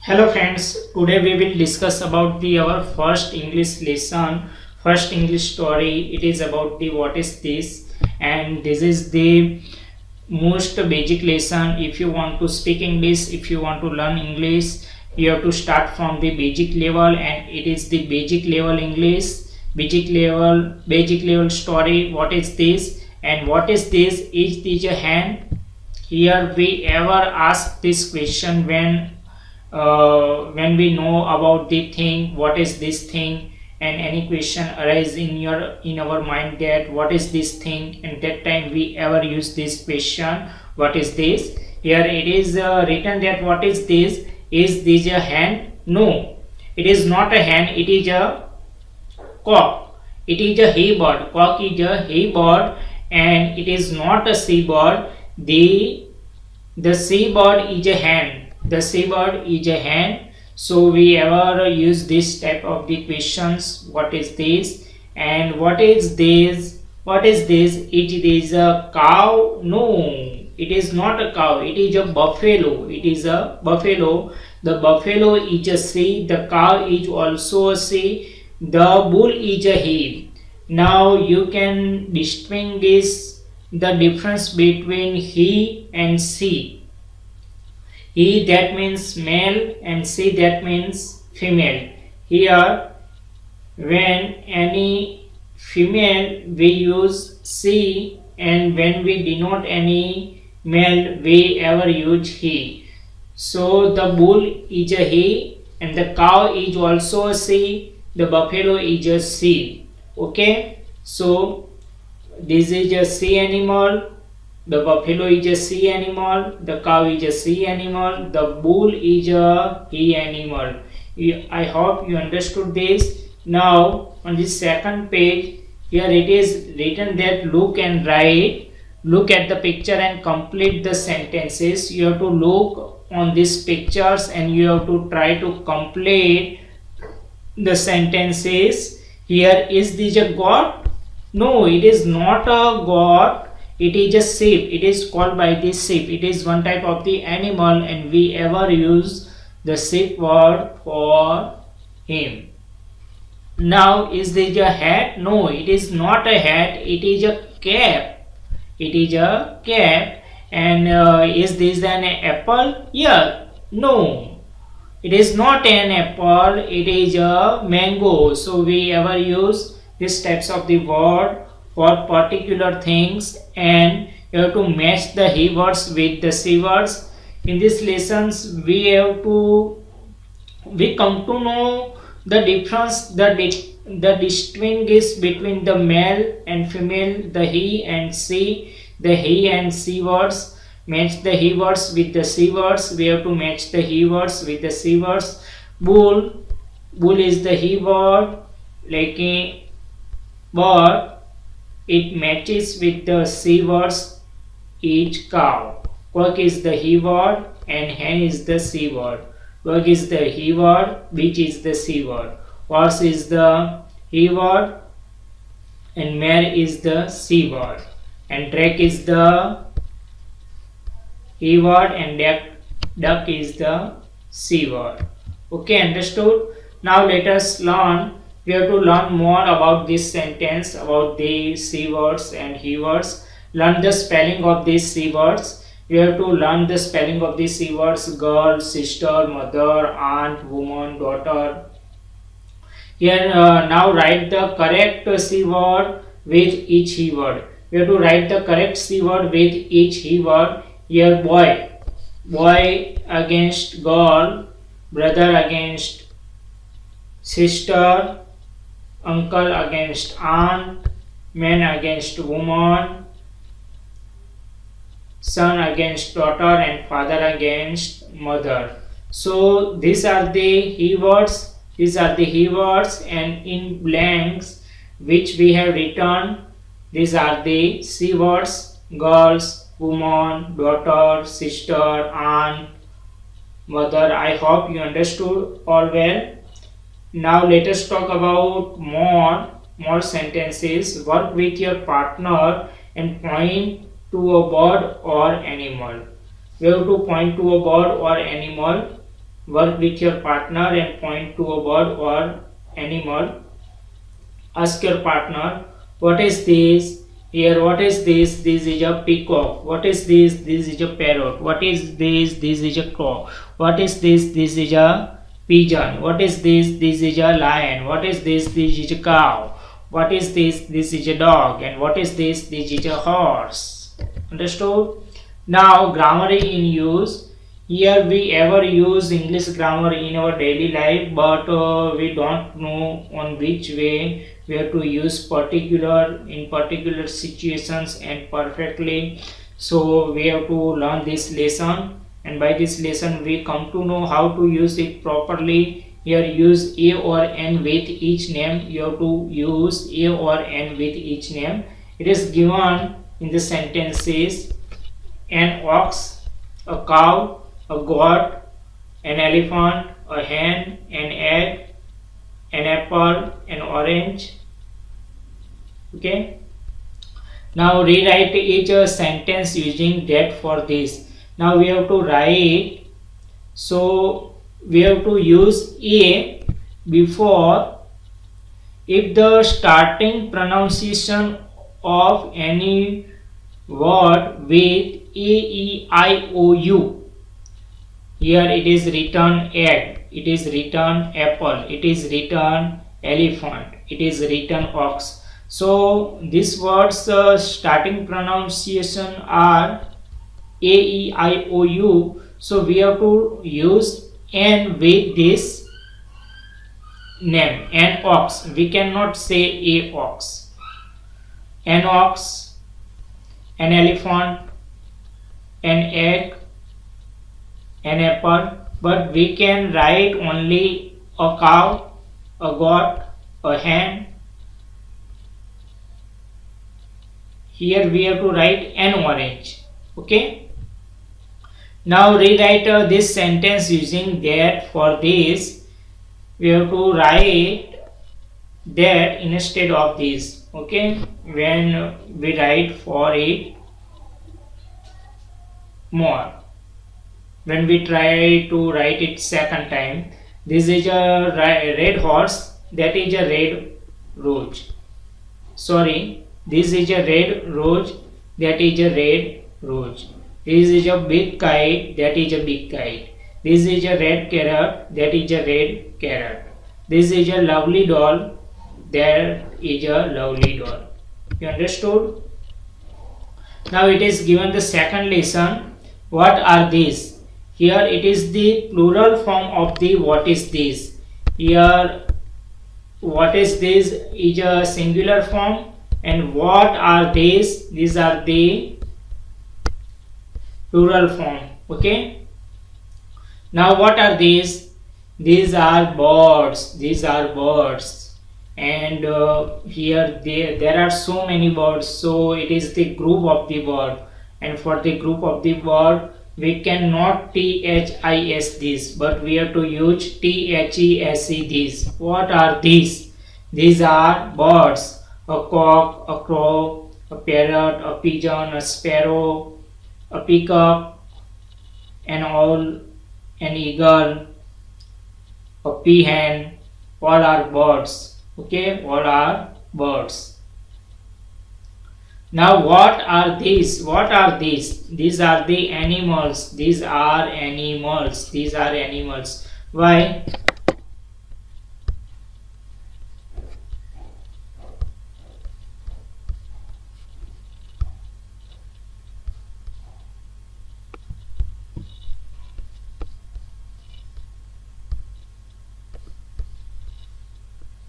Hello friends, today we will discuss about the our first English lesson, first English story. It is about the what is this, and this is the most basic lesson. If you want to speak English, if you want to learn English, you have to start from the basic level, and it is the basic level English, basic level story. What is this? And what is this? Is this a hand? Here we ever ask this question when we know about the thing, what is this thing, and any question arise in our mind that what is this thing, and that time we ever use this question, what is this? Here it is written that what is this? Is this a hand? No, it is not a hand. It is a cock. It is a hay bird. Cock is a hay bird, and it is not a seabird. The seabird is a hen. The seabird is a hen. So we ever use this type of the questions. What is this? And what is this? What is this? It is a cow? No, it is not a cow. It is a buffalo. It is a buffalo. The buffalo is a she. The cow is also a she. The bull is a he. Now you can distinguish the difference between he and she. He that means male and she that means female. Here when any female we use she, and when we denote any male we ever use he. So the bull is a he, and the cow is also a she, the buffalo is a she. Okay, so this is a she animal, the buffalo is a she animal, the cow is a she animal, the bull is a he animal. I hope you understood this. Now on the second page, here it is written that look and write. Look at the picture and complete the sentences. You have to look on these pictures and you have to try to complete the sentences. Here, is this a goat? No, it is not a goat. It is a sheep. It is called by the sheep. It is one type of the animal, and we ever use the sheep word for him. Now, is this a hat? No, it is not a hat. It is a cap. It is a cap. And is this an apple? Yeah. No, it is not an apple. It is a mango. So we ever use these types of the word for particular things, and you have to match the he words with the she words. In these lessons we come to know the difference, the distinguish between the male and female, the he and she, the he and she words. Match the he words with the she words. We have to match the he words with the she words. Bull is the he word, like a bird. It matches with the she words. Each cow. Cock is the he word and hen is the she word. Dog is the he word, bitch is the she word. Horse is the he word and mare is the she word. And drake is the he word and duck is the she word. Okay, understood? Now let us learn. We have to learn more about this sentence, about the she words and he words. Learn the spelling of these she words. You have to learn the spelling of these she words: girl, sister, mother, aunt, woman, daughter. Here now write the correct she word with each he word. You have to write the correct she word with each he word. Here boy against girl, brother against sister, uncle against aunt, man against woman, son against daughter, and father against mother. So these are the he words. These are the he words, and in blanks which we have written, these are the she words: girls, woman, daughter, sister, aunt, mother. I hope you understood all well. Now let us talk about more sentences. Work with your partner and point to a bird or animal. We have to point to a bird or animal. Work with your partner and point to a bird or animal. Ask your partner, what is this? Here, what is this? This is a peacock. What is this? This is a parrot. What is this? This is a crow. What is this? This is a pigeon. What is this? This is a lion. What is this? This is a cow. What is this? This is a dog. And what is this? This is a horse. Understood? Now, grammar in use. Here we ever use English grammar in our daily life, but we don't know on which way we have to use in particular situations and perfectly. So we have to learn this lesson, and by this lesson we come to know how to use it properly. Here use a or n with each name. You have to use a or n with each name. It is given in the sentences: an ox, a cow, a goat, an elephant, a hen, an egg, an apple, an orange. Okay. Now rewrite each sentence using that for this. Now we have to write. So we have to use a before if the starting pronunciation of any word with a, e, I, o, u. Here it is written egg, it is written apple, it is written elephant, it is written ox. So these words starting pronunciation are a, e, I, o, u. So we have to use n with this name, an ox. We cannot say a ox. An ox, an elephant, an egg, an apple, but we can write only a cow, a goat, a hen. Here we have to write an orange. Okay. Now rewrite this sentence using that. For this we have to write that instead of this. Okay. When we write for it more. When we try to write it second time, this is a red horse, that is a red rose. Sorry, this is a red rose, that is a red rose. This is a big kite, that is a big kite. This is a red carrot, that is a red carrot. This is a lovely doll, that is a lovely doll. You understood? Now it is given the second lesson. What are these? Here it is the plural form of the what is this. Here what is this is a singular form, and what are these? These are the plural form. Okay. Now what are these? These are birds. These are birds. And here there are so many birds. So it is the group of the bird. And for the group of the bird, we cannot this this, but we have to use these these. What are these? These are birds: a cock, a crow, a parrot, a pigeon, a sparrow, a peacock, an owl, an eagle, a peahen. All are birds. Okay, all are birds. Now what are these? What are these? These are the animals. These are animals. These are animals. Why?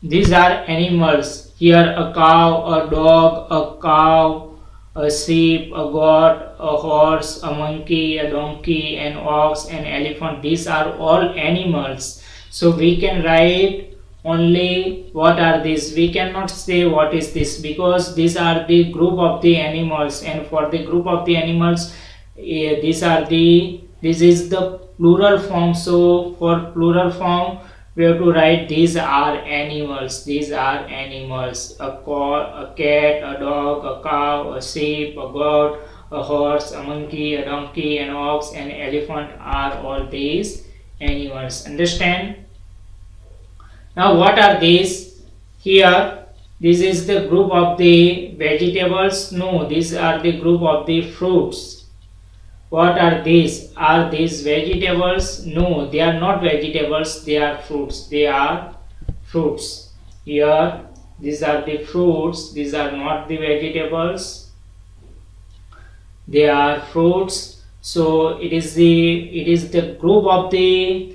These are animals. Here a cow, a dog, a cow, a sheep, a goat, a horse, a monkey, a donkey, an ox, an elephant. These are all animals. So we can write only what are these. We cannot say what is this, because these are the group of the animals, and for the group of the animals, this is the plural form. So for plural form, we have to write these are animals. These are animals: a cat, a dog, a cow, a sheep, a goat, a horse, a monkey, a donkey, an ox, an elephant are all these animals. Understand? Now what are these? Here this is the group of the vegetables. No, these are the group of the fruits. What are these? Are these vegetables? No, they are not vegetables, they are fruits. They are fruits. Here these are the fruits, these are not the vegetables, they are fruits. So it is the group of the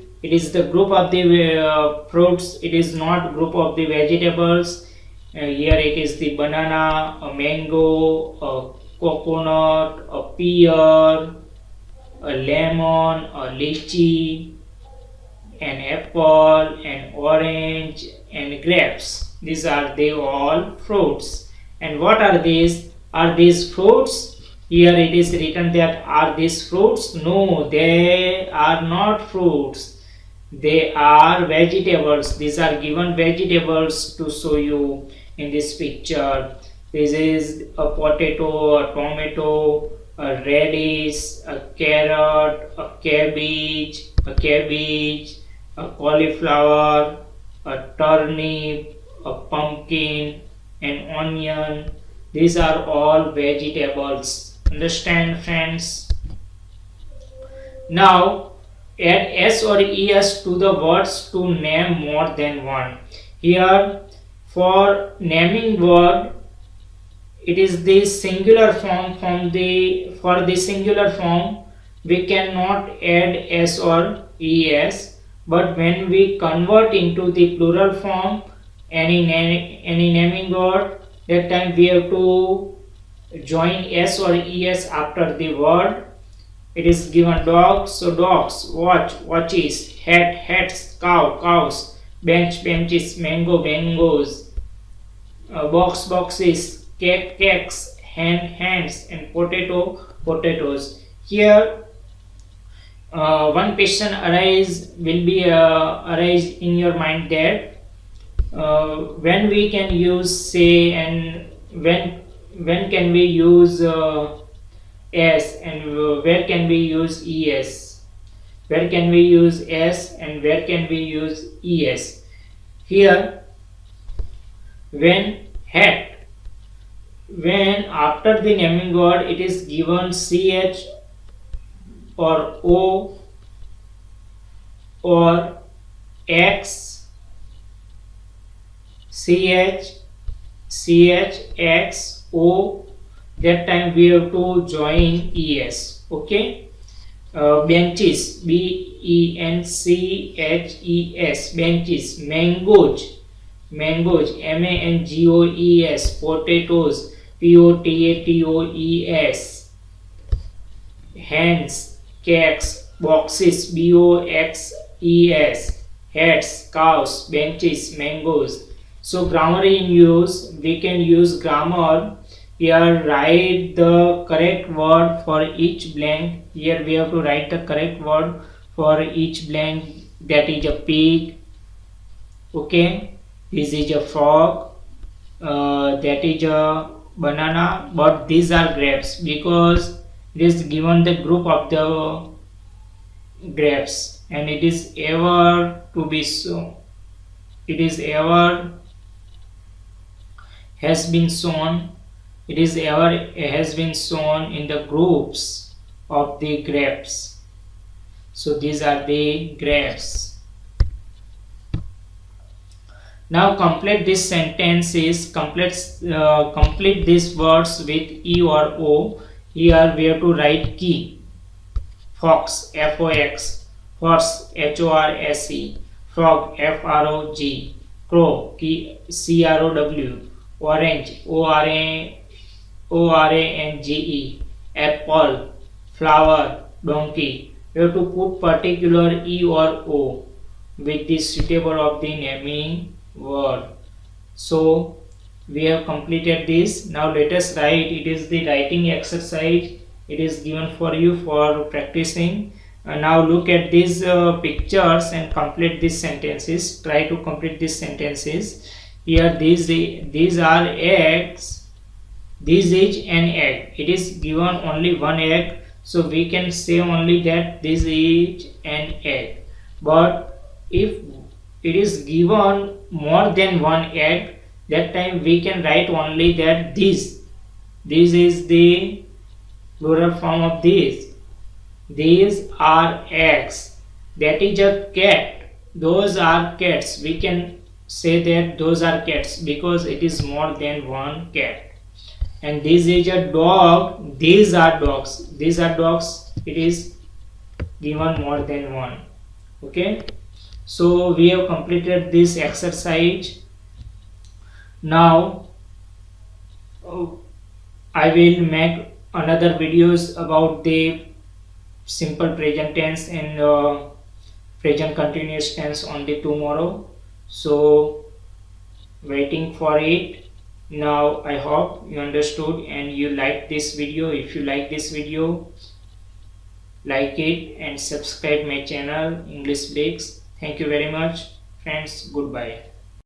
fruits. It is not group of the vegetables. Here it is the banana, a mango, a coconut, a pear, a lemon, a lychee, an apple, an orange, and grapes. These are they all fruits. And what are these? Are these fruits? Here it is written that are these fruits? No, they are not fruits. They are vegetables. These are given vegetables to show you in this picture. This is a potato, a tomato, a radish, a carrot, a cabbage, a cauliflower, a turnip, a pumpkin, an onion. These are all vegetables. Understand, friends? Now add s or es to the words to name more than one. Here for naming word, it is the singular form. For the singular form we cannot add s or es, but when we convert into the plural form any naming word, that time we have to join s or es after the word. It is given dogs, so dogs, watches, hats, cows, benches, mangoes, boxes, cakes, hands, and potatoes. Here one question will be arise in your mind that when we can use say, and when can we use s, and where can we use es? Where can we use s and where can we use es? Here when after the naming word it is given ch or o or x, x, o, that time we have to join es. Okay. Benches, benches, benches, mangoes, mangoes, potatoes, potatoes, hands, cakes, boxes, boxes, hats, cows, benches, mangoes. So grammar in use, we can use grammar. Here write the correct word for each blank. Here we have to write the correct word for each blank. That is a pig. Okay, this is a frog. That is a banana. But these are grapes because it is given the group of the grapes, and it is ever to be so. It is ever has been shown. It is ever has been shown in the groups of the grapes. So these are the grapes. Now complete these sentences. Complete these words with e or o. Here we have to write key. Fox, F-O-X, horse, H-O-R-S-E, frog, F-R-O-G, crow, C-R-O-W, orange, O-R-A-N-G-E, apple, flower, donkey. You have to put particular e or o with the suitable of the naming word. So we have completed this. Now let us write. It is the writing exercise. It is given for you for practicing. Now look at these pictures and complete these sentences. Try to complete these sentences. Here these are eggs. This is an egg. It is given only one egg, so we can say only that this is an egg. but if it is given more than one egg, that time we can write only that this is the plural form of this. These are eggs. That is a cat. Those are cats. We can say that those are cats because it is more than one cat. And this is a dog. These are dogs. These are dogs. It is given more than one. Okay. So we have completed this exercise. Now I will make another videos about the simple present tense and present continuous tense only tomorrow, so waiting for it. Now I hope you understood and you like this video. If you like this video, like it and subscribe my channel English Breaks. Thank you very much friends. Goodbye.